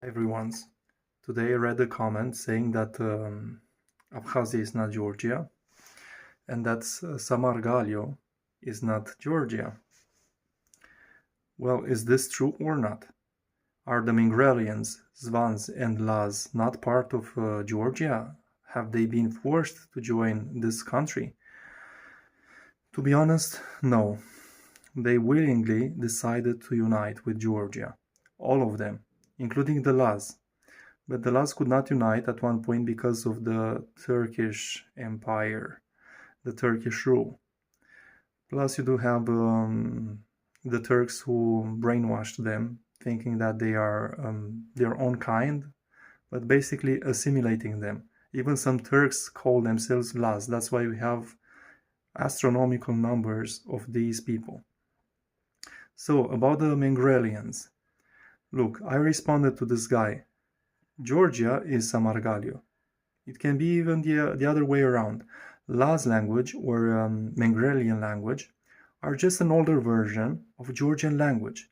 Everyone. Today I read a comment saying that Abkhazia is not Georgia and that Samargalio is not Georgia. Well, is this true or not? Are the mingrelians, svans and Laz not part of Georgia? Have they been forced to join this country? To be honest, no. They willingly decided to unite with Georgia. All of them, including the Laz. But the Laz could not unite at one point because of the Turkish Empire, the Turkish rule. Plus, you do have the Turks who brainwashed them, thinking that they are their own kind, but basically assimilating them. Even some Turks call themselves Laz. That's why we have astronomical numbers of these people. So, about the mingrelians. Look, I responded to this guy. Georgia is Samargalio. It can be even the other way around. Laz language or Mingrelian language are just an older version of Georgian language.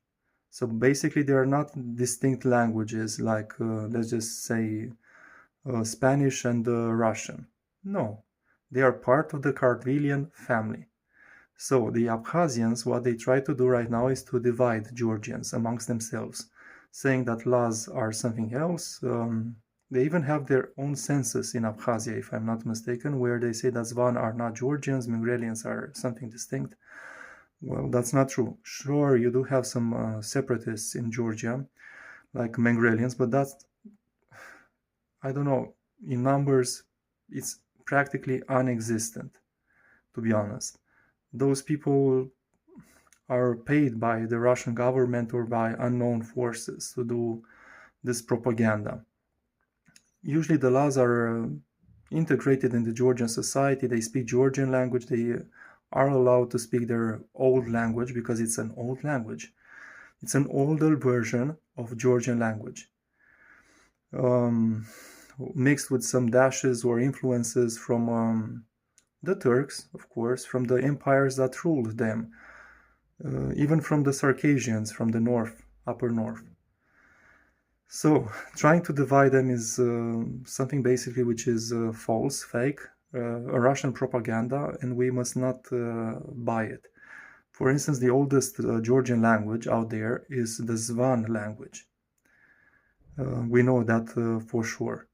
So basically they are not distinct languages like, let's just say, Spanish and Russian. No, they are part of the Kartvelian family. So the Abkhazians, what they try to do right now is to divide Georgians amongst themselves, saying that Laz are something else. They even have their own census in Abkhazia, if I'm not mistaken, where they say that Svan are not Georgians, mingrelians are something distinct. Well, that's not true. Sure, you do have some separatists in Georgia, like mingrelians, but that's, I don't know, in numbers, it's practically non-existent, to be honest. Those people are paid by the Russian government or by unknown forces to do this propaganda. Usually the Laz are integrated in the Georgian society. They speak Georgian language. They are allowed to speak their old language because it's an old language. It's an older version of Georgian language, mixed with some dashes or influences from the Turks, of course, from the empires that ruled them, even from the Circassians, from the north, upper north. So trying to divide them is something basically which is false, fake, a Russian propaganda, and we must not buy it. For instance, the oldest Georgian language out there is the Svan language. We know that for sure.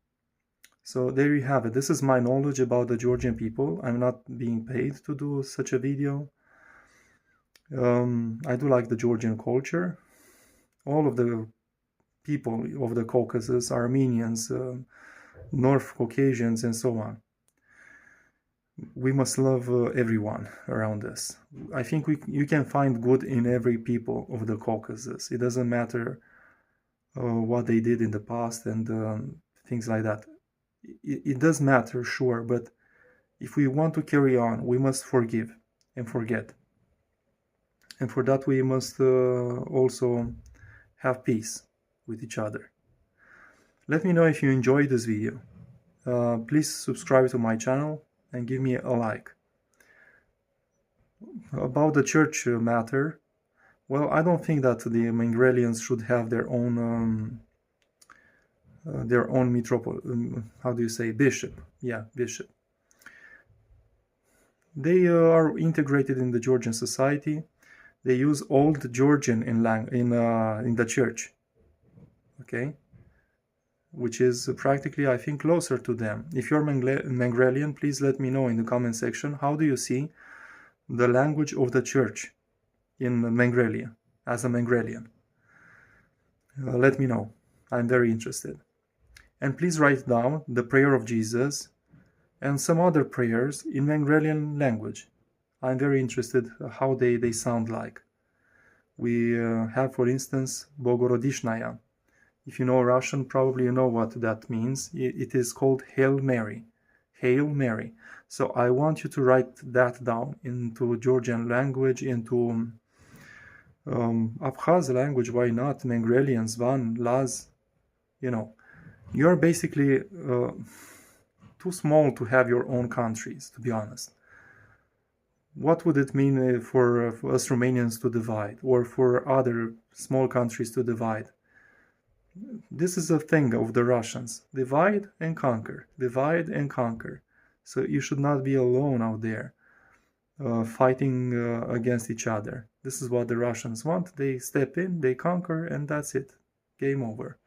So there you have it. This is my knowledge about the Georgian people. I'm not being paid to do such a video. I do like the Georgian culture. All of the people of the Caucasus, Armenians, North Caucasians, and so on. We must love everyone around us. I think you can find good in every people of the Caucasus. It doesn't matter what they did in the past and things like that. It does matter, sure, but if we want to carry on, we must forgive and forget. And for that, we must also have peace with each other. Let me know if you enjoyed this video. Please subscribe to my channel and give me a like. About the church matter, well, I don't think that the Mingrelians should have their own metropolitan, how do you say, bishop? Yeah, bishop. They are integrated in the Georgian society. They use Old Georgian in the church. Okay, which is practically, I think, closer to them. If you're Mingrelian, please let me know in the comment section, how do you see the language of the church in Mingrelia, as a Mingrelian? Let me know. I'm very interested. And please write down the prayer of Jesus and some other prayers in Mingrelian language. I'm very interested how they sound like. We have, for instance, Bogorodishnaya. If you know Russian, probably you know what that means. It is called Hail Mary. Hail Mary. So I want you to write that down into Georgian language, into Abkhaz language, why not? Mingrelian, Svan, Laz. You know, you're basically too small to have your own countries, to be honest. What would it mean for us Romanians to divide, or for other small countries to divide? This is a thing of the Russians. Divide and conquer. Divide and conquer. So you should not be alone out there fighting against each other. This is what the Russians want. They step in, they conquer, and that's it. Game over.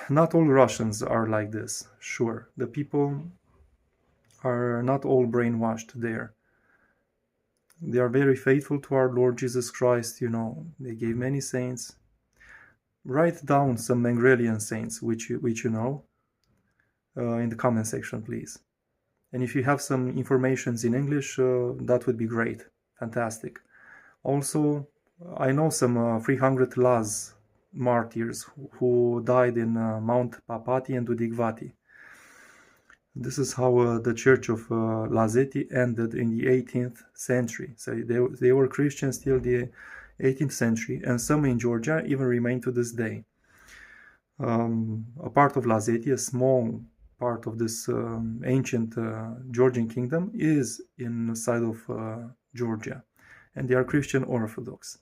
Not all Russians are like this, sure. The people are not all brainwashed there. They are very faithful to our Lord Jesus Christ, you know. They gave many saints. Write down some mingrelian saints, which you know, in the comment section, please. And if you have some informations in English, that would be great. Fantastic. Also, I know some 300 Laz martyrs who died in Mount Papati and Dudigvati. This is how the church of Lazeti ended in the 18th century. So they were Christians till the 18th century, and some in Georgia even remain to this day. A part of Lazeti, a small part of this ancient Georgian kingdom, is in the side of Georgia, and they are Christian Orthodox.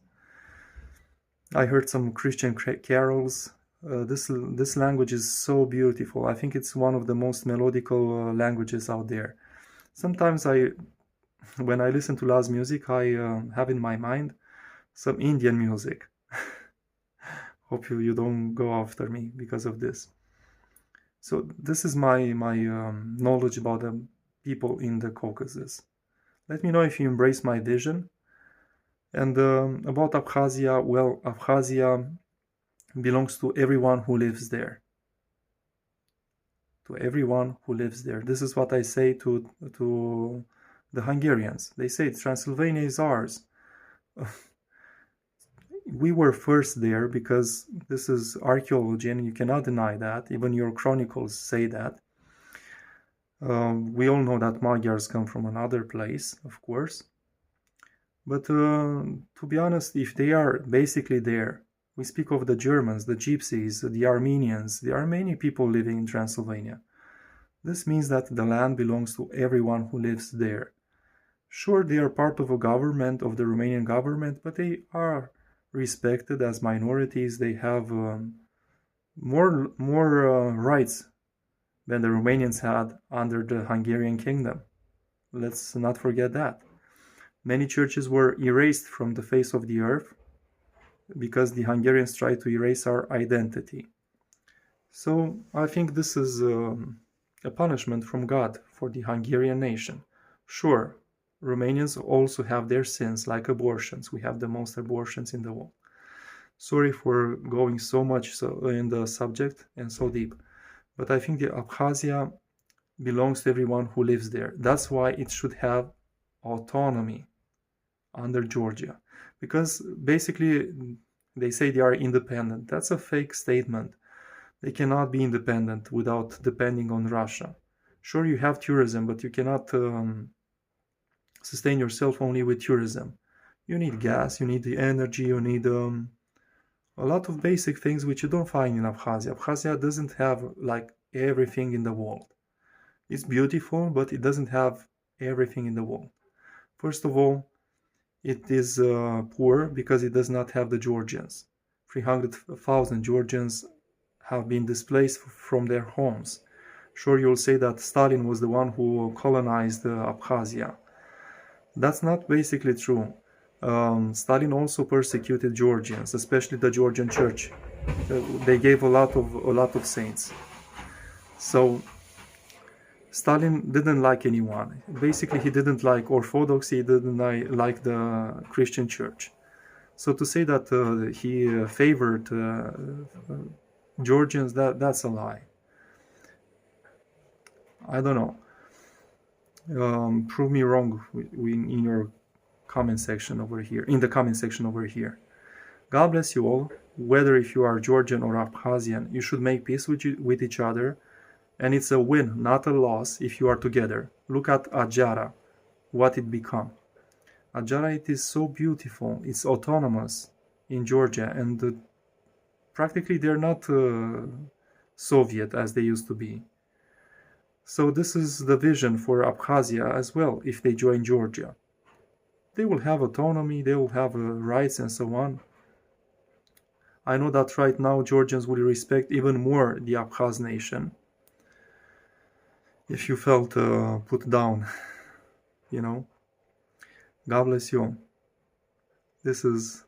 I heard some Christian carols. This language is so beautiful. I think it's one of the most melodical languages out there. Sometimes when I listen to Laz music, I have in my mind some Indian music. Hope you don't go after me because of this. So this is my knowledge about the people in the Caucasus. Let me know if you embrace my vision. And about Abkhazia, well, Abkhazia belongs to everyone who lives there. To everyone who lives there. This is what I say to the Hungarians. They say Transylvania is ours. We were first there because this is archaeology and you cannot deny that. Even your chronicles say that. We all know that Magyars come from another place, of course. But to be honest, if they are basically there, we speak of the Germans, the Gypsies, the Armenians. There are many people living in Transylvania. This means that the land belongs to everyone who lives there. Sure, they are part of a government, of the Romanian government, but they are respected as minorities. They have more rights than the Romanians had under the Hungarian kingdom. Let's not forget that. Many churches were erased from the face of the earth because the Hungarians tried to erase our identity. So I think this is a punishment from God for the Hungarian nation. Sure, Romanians also have their sins, like abortions. We have the most abortions in the world. Sorry for going so much in the subject and so deep, but I think the Abkhazia belongs to everyone who lives there. That's why it should have autonomy under Georgia, because basically they say they are independent. That's a fake statement. They cannot be independent without depending on Russia. Sure, you have tourism, but you cannot sustain yourself only with tourism. You need gas, you need the energy, you need a lot of basic things which you don't find in Abkhazia. Abkhazia doesn't have like everything in the world. It's beautiful, but it doesn't have everything in the world. First of all, it is poor because it does not have the Georgians. 300,000 Georgians have been displaced from their homes. Sure, you'll say that Stalin was the one who colonized Abkhazia. That's not basically true. Stalin also persecuted Georgians, especially the Georgian church. They gave a lot of saints. So Stalin didn't like anyone. Basically, he didn't like Orthodoxy, he didn't like the Christian church. So to say that he favored Georgians, that's a lie. I don't know. Prove me wrong in your comment section over here, in the comment section over here. God bless you all. Whether if you are Georgian or Abkhazian, you should make peace with each other. And it's a win, not a loss, if you are together. Look at Adjara, what it become. Adjara, it is so beautiful. It's autonomous in Georgia, and practically they're not Soviet as they used to be. So this is the vision for Abkhazia as well, if they join Georgia. They will have autonomy, they will have rights and so on. I know that right now Georgians will respect even more the Abkhaz nation if you felt put down, you know. God bless you. This is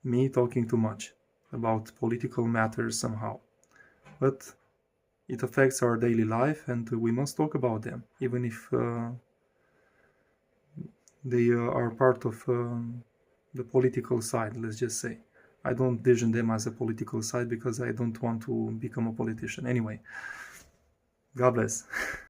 me talking too much about political matters somehow. But it affects our daily life and we must talk about them, even if they are part of the political side, let's just say. I don't vision them as a political side because I don't want to become a politician. Anyway, God bless.